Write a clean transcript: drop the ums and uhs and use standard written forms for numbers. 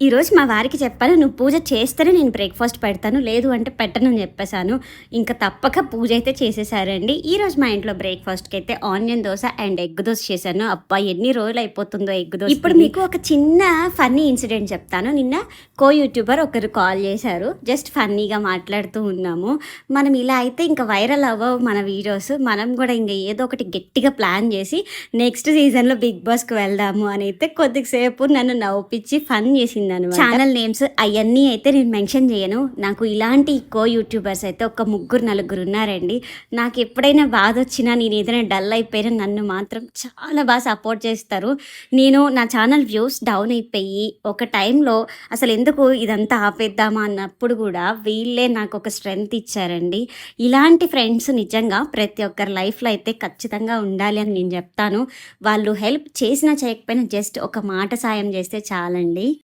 ఈరోజు మా వారికి చెప్పాను, "నువ్వు పూజ చేస్తేనే నేను బ్రేక్‌ఫాస్ట్ పెడతాను. లేదు అంటే పెట్టనని" చెప్పేసాను. ఇంక తప్పక పూజ అయితే చేసేసారండి. ఈరోజు మా ఇంట్లో బ్రేక్‌ఫాస్ట్‌కైతే onion dosa and egg dosa చేశాను. అబ్బా! ఎన్ని రోజులయిపోతుందో ఎగ్ దోస ఇప్పుడు తిని. మీకు ఒక చిన్న ఫన్నీ ఇన్సిడెంట్ చెప్తాను. నిన్న యూట్యూబర్ ఒకరు కాల్ చేశారు. జస్ట్ ఫన్నీగా మాట్లాడుతూ ఉన్నాము. మనం ఇలా అయితే ఇంక వైరల్ అవ్వవు మన వీడియోస్. మనం కూడా ఇంక ఏదో ఒకటి గట్టిగా ప్లాన్ చేసి నెక్స్ట్ సీజన్‌లో బిగ్ బాస్‌కి వెళ్దాము అని అయితే కొద్దిసేపు నన్ను నవ్విపిచ్చి ఫన్ చేసిందనమాట. ఛానల్ నేమ్స్ అయన్నీ అయితే నేను మెన్షన్ చేయను. నాకు ఇలాంటి యూట్యూబర్స్ అయితే ఒక ముగ్గురు, నలుగురు ఉన్నారండి. నాకు ఎప్పుడైనా బాధొచ్చినా, నేను ఏదైనా డల్ అయిపోయినా నన్ను మాత్రం చాలా బాగా సపోర్ట్ చేస్తారు. నా ఛానల్ వ్యూస్ డౌన్ అయిపోయి ఒక టైంలో అసలెందుకు ఇదంతా ఆపేద్దామా అన్నప్పుడు కూడా వీళ్ళే నాకొక స్ట్రెంగ్త్ ఇచ్చారండి. ఇలాంటి ఫ్రెండ్స్ నిజంగా ప్రతి ఒక్కరి లైఫ్‌లో అయితే ఖచ్చితంగా ఉండాలి అని నేను చెప్తాను. వాళ్ళు హెల్ప్ చేసినా చేయకపోయినా జస్ట్ ఒక మాట సాయం చేస్తే చాలండి.